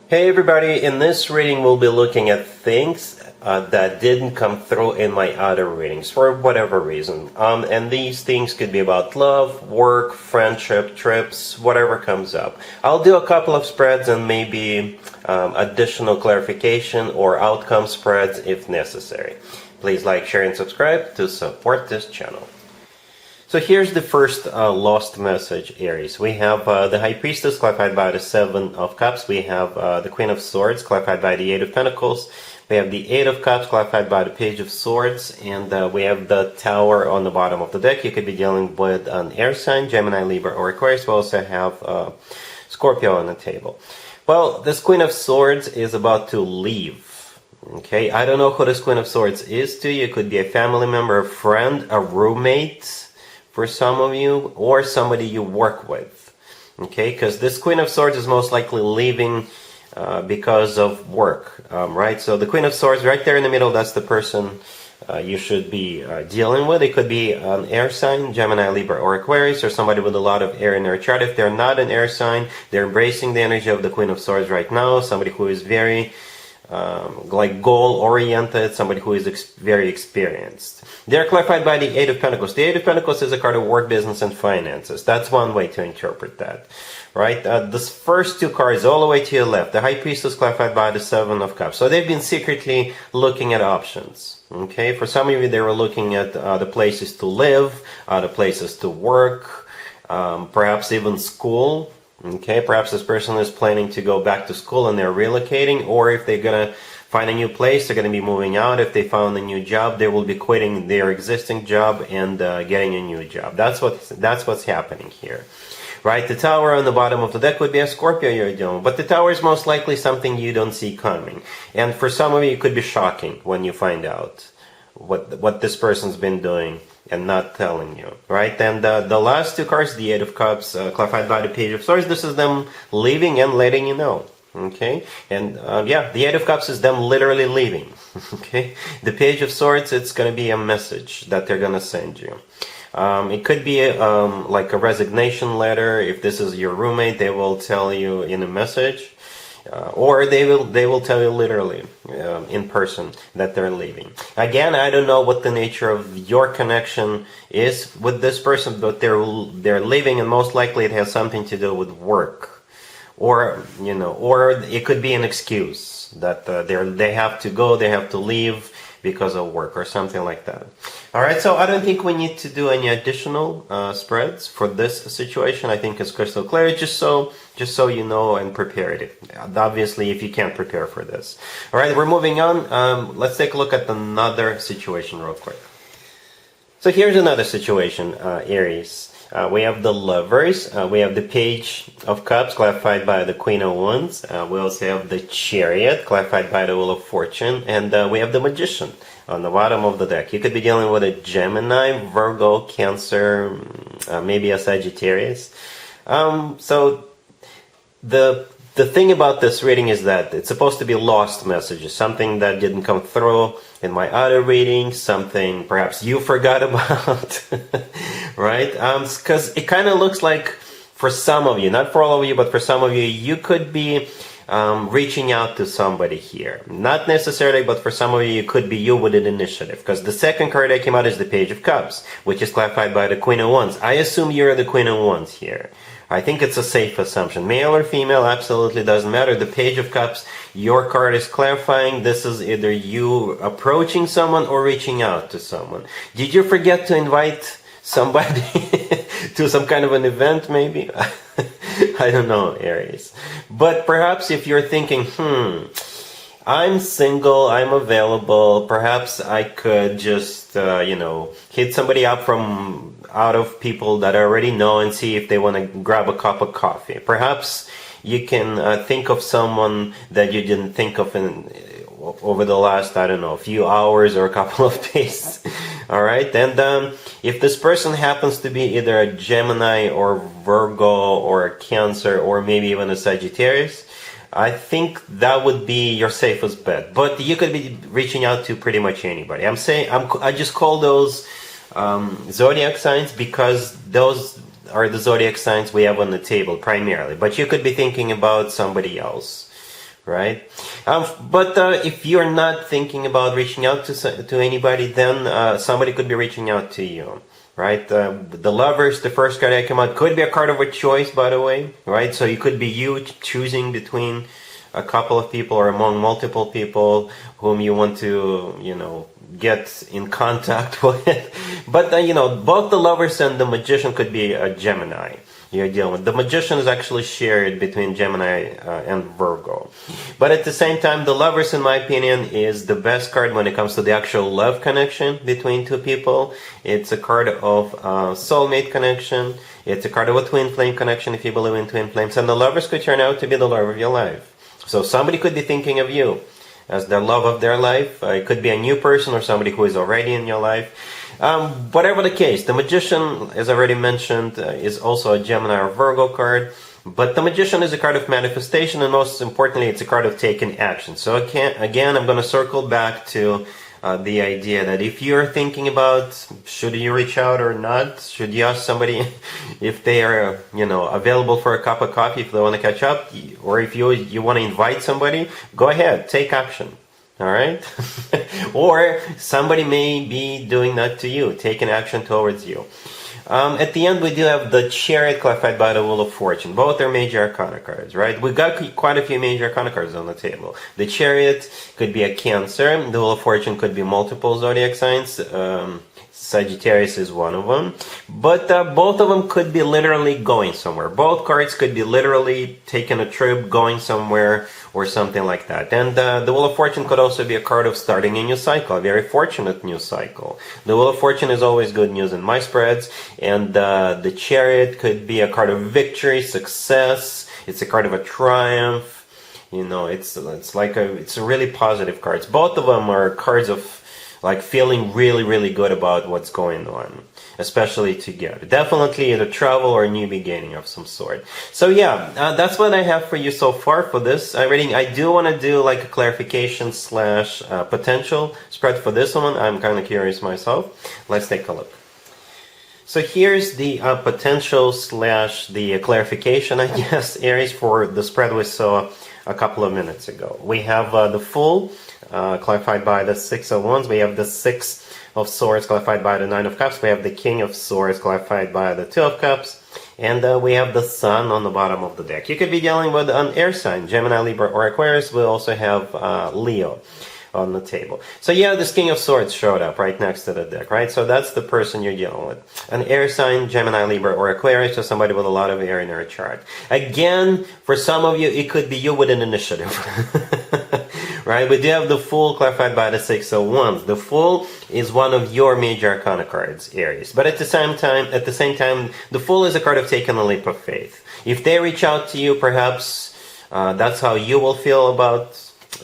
Hey everybody, in this reading we'll be looking at things that didn't come through in my other readings for whatever reason. And these things could be about love, work, friendship, trips, whatever comes up. I'll do a couple of spreads and maybe additional clarification or outcome spreads if necessary. Please like, share, and subscribe to support this channel. So here's the first lost message, Aries. We have the High Priestess clarified by the Seven of Cups. We have the Queen of Swords clarified by the Eight of Pentacles. We have the Eight of Cups clarified by the Page of Swords. And we have the Tower on the bottom of the deck. You could be dealing with an air sign, Gemini, Libra, or Aquarius. We also have Scorpio on the table. Well, this Queen of Swords is about to leave. Okay, I don't know who this Queen of Swords is to you. It could be a family member, a friend, a roommate, for some of you, or somebody you work with. Okay, because this Queen of Swords is most likely leaving because of work, right? So the Queen of Swords right there in the middle, that's the person you should be dealing with. It could be an air sign, Gemini, Libra, or Aquarius, or somebody with a lot of air in their chart. If they're not an air sign, they're embracing the energy of the Queen of Swords right now. Somebody who is very like goal-oriented, somebody who is very experienced. They're clarified by the Eight of Pentacles. The Eight of Pentacles is a card of work, business, and finances. That's one way to interpret that, right? This first two cards all the way to your left, the High Priestess clarified by the Seven of Cups. So they've been secretly looking at options, okay? For some of you, they were looking at the places to live, the places to work, perhaps even school. Okay, perhaps this person is planning to go back to school and they're relocating, or if they're gonna find a new place, they're gonna be moving out. If they found a new job, they will be quitting their existing job and getting a new job. That's what's happening here, right? The Tower on the bottom of the deck would be a Scorpio you're dealing with, but the Tower is most likely something you don't see coming, and for some of you, it could be shocking when you find out what this person's been doing and not telling you, right? And the last two cards, the Eight of Cups, clarified by the Page of Swords, this is them leaving and letting you know, okay? And yeah, the Eight of Cups is them literally leaving, okay? The Page of Swords, it's going to be a message that they're going to send you. It could be like a resignation letter. If this is your roommate, they will tell you in a message. Or they will tell you literally in person that they're leaving. Again, I don't know what the nature of your connection is with this person, but they're leaving, and most likely it has something to do with work, or or it could be an excuse that they have to go, they have to leave because of work or something like that. All right, so I don't think we need to do any additional spreads for this situation. I think it's crystal clear, just so you know and prepare it. Obviously, if you can't prepare for this. All right, we're moving on. Let's take a look at another situation real quick. So here's another situation, Aries. We have the Lovers, we have the Page of Cups clarified by the Queen of Wands, we also have the Chariot clarified by the Wheel of Fortune, and we have the Magician on the bottom of the deck. You could be dealing with a Gemini, Virgo, Cancer, maybe a Sagittarius. So the thing about this reading is that it's supposed to be lost messages, something that didn't come through in my other reading, something perhaps you forgot about, right? Because it kind of looks like for some of you, not for all of you, but for some of you, you could be reaching out to somebody here. Not necessarily, but for some of you, it could be you with an initiative. Because the second card that came out is the Page of Cups, which is clarified by the Queen of Wands. I assume you're the Queen of Wands here. I think it's a safe assumption. Male or female, absolutely doesn't matter. The Page of Cups, your card is clarifying. This is either you approaching someone or reaching out to someone. Did you forget to invite somebody to some kind of an event, maybe? I don't know, Aries. But perhaps if you're thinking, I'm single, I'm available, perhaps I could just, hit somebody up from out of people that I already know and see if they want to grab a cup of coffee. Perhaps you can think of someone that you didn't think of over the last, I don't know, a few hours or a couple of days. All right, and if this person happens to be either a Gemini or Virgo or a Cancer or maybe even a Sagittarius, I think that would be your safest bet. But you could be reaching out to pretty much anybody. I just call those zodiac signs because those are the zodiac signs we have on the table primarily. But you could be thinking about somebody else, right? But if you're not thinking about reaching out to anybody, then somebody could be reaching out to you, right? The Lovers, the first card that came out, could be a card of a choice, by the way, right? So it could be you choosing between a couple of people or among multiple people whom you want to, get in contact with. But, both the Lovers and the Magician could be a Gemini you're dealing with. The Magician is actually shared between Gemini and Virgo. But at the same time, the Lovers, in my opinion, is the best card when it comes to the actual love connection between two people. It's a card of soulmate connection. It's a card of a twin flame connection, if you believe in twin flames. And the Lovers could turn out to be the love of your life. So somebody could be thinking of you as the love of their life. It could be a new person or somebody who is already in your life. Whatever the case, the Magician, as I already mentioned, is also a Gemini or Virgo card. But the Magician is a card of manifestation, and most importantly, it's a card of taking action. So again, I'm going to circle back to the idea that if you're thinking about should you reach out or not, should you ask somebody if they are, available for a cup of coffee, if they want to catch up, or if you want to invite somebody, go ahead, take action. All right? Or somebody may be doing that to you, taking action towards you. At the end, we do have the Chariot clarified by the Wheel of Fortune. Both are major arcana cards, right? We got quite a few major arcana cards on the table. The Chariot could be a Cancer. The Wheel of Fortune could be multiple zodiac signs. Sagittarius is one of them. But both of them could be literally going somewhere. Both cards could be literally taking a trip, going somewhere, or something like that. And the Wheel of Fortune could also be a card of starting a new cycle, a very fortunate new cycle. The Wheel of Fortune is always good news in my spreads. And the Chariot could be a card of victory, success. It's a card of a triumph. It's a really positive cards. Both of them are cards of feeling really, really good about what's going on, especially together. Definitely either travel or a new beginning of some sort. So yeah, that's what I have for you so far for this reading. I do want to do a clarification / potential spread for this one. I'm kind of curious myself. Let's take a look. So here's the potential / the clarification, I guess, Aries, for the spread we saw a couple of minutes ago. We have the Fool, clarified by the Six of Wands. We have the Six of Swords, clarified by the Nine of Cups. We have the King of Swords, clarified by the Two of Cups. And we have the Sun on the bottom of the deck. You could be dealing with an air sign, Gemini, Libra, or Aquarius. We also have Leo on the table. So yeah, this King of Swords showed up right next to the deck, right? So that's the person you're dealing with. An air sign, Gemini, Libra, or Aquarius, so somebody with a lot of air in their chart. Again, for some of you, it could be you with an initiative. Right? We do have the Fool clarified by the Six of Wands. The Fool is one of your major arcana cards, Aries. But at the same time, the Fool is a card of taking a leap of faith. If they reach out to you, perhaps that's how you will feel about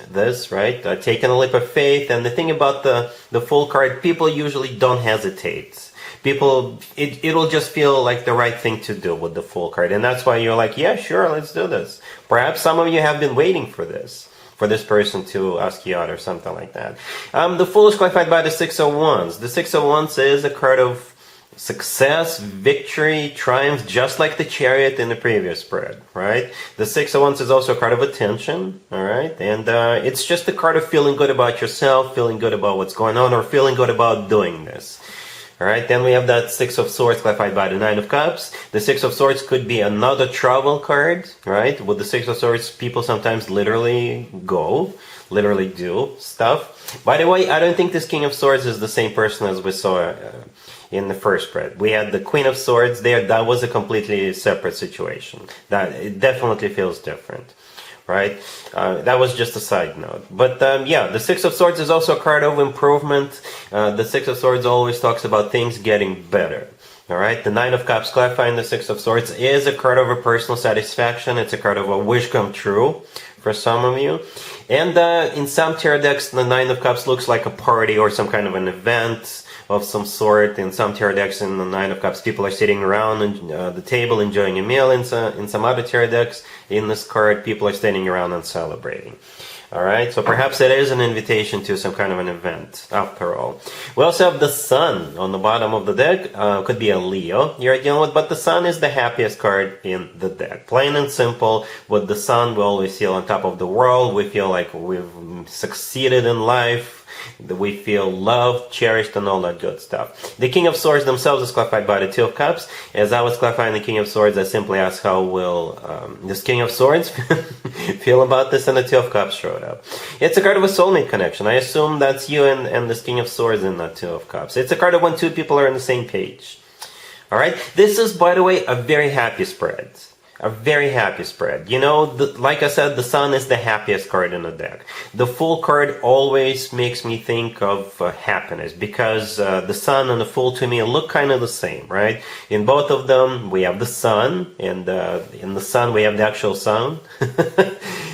this, right? Taking a leap of faith. And the thing about the Fool card, people usually don't hesitate. People, it'll just feel like the right thing to do with the Fool card. And that's why you're like, yeah, sure, let's do this. Perhaps some of you have been waiting for this person to ask you out or something like that. The Fool is clarified by the Six of Wands. The Six of Wands is a card of success, victory, triumph, just like the Chariot in the previous spread, right? The Six of Wands is also a card of attention, all right? And it's just a card of feeling good about yourself, feeling good about what's going on, or feeling good about doing this. All right, then we have that Six of Swords clarified by the Nine of Cups. The Six of Swords could be another travel card, right? With the Six of Swords, people sometimes literally do stuff. By the way, I don't think this King of Swords is the same person as we saw in the first spread. We had the Queen of Swords there. That was a completely separate situation. That it definitely feels different. Right? That was just a side note. But yeah, the Six of Swords is also a card of improvement. The Six of Swords always talks about things getting better. All right? The Nine of Cups clarifying the Six of Swords is a card of a personal satisfaction. It's a card of a wish come true for some of you. And in some tarot decks, the Nine of Cups looks like a party or some kind of an event of some sort. In some tarot decks, in the Nine of Cups, people are sitting around the table enjoying a meal. In some other tarot decks, in this card, people are standing around and celebrating. Alright, so perhaps it is an invitation to some kind of an event, after all. We also have the Sun on the bottom of the deck. Could be a Leo you're dealing with, but the Sun is the happiest card in the deck. Plain and simple, with the Sun, we always feel on top of the world. We feel like we've succeeded in life. We feel loved, cherished, and all that good stuff. The King of Swords themselves is clarified by the Two of Cups. As I was clarifying the King of Swords, I simply asked how will this King of Swords feel about this, and the Two of Cups showed up. It's a card of a soulmate connection. I assume that's you and this King of Swords and that Two of Cups. It's a card of when two people are on the same page. Alright? This is, by the way, a very happy spread. A very happy spread. You know, like I said, the Sun is the happiest card in the deck. The Fool card always makes me think of happiness, because the Sun and the Fool to me look kind of the same, right? In both of them, we have the Sun, and in the Sun we have the actual Sun.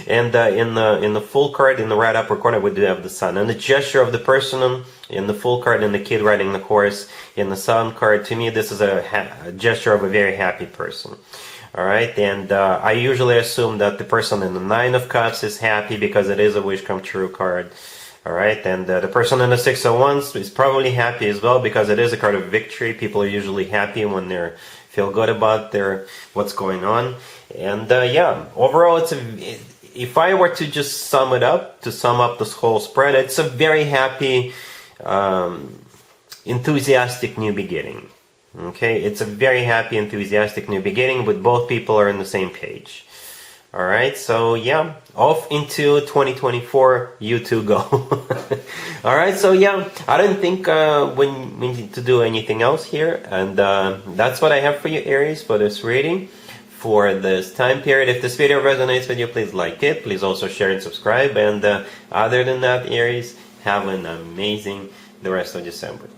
And in the Fool card, in the right upper corner, we do have the Sun. And the gesture of the person in the Fool card, and the kid riding the horse in the Sun card, to me this is a gesture of a very happy person. Alright, and I usually assume that the person in the Nine of Cups is happy because it is a wish come true card. Alright, and the person in the Six of Wands is probably happy as well because it is a card of victory. People are usually happy when they feel good about what's going on. And yeah, overall, if I were to just sum up this whole spread, it's a very happy, enthusiastic new beginning. Okay, it's a very happy, enthusiastic new beginning with both people are on the same page. Alright, so yeah, off into 2024, you two go. Alright, so yeah, I don't think we need to do anything else here, and that's what I have for you, Aries, for this reading for this time period. If this video resonates with you, please like it, please also share and subscribe, and other than that, Aries, have an amazing the rest of December.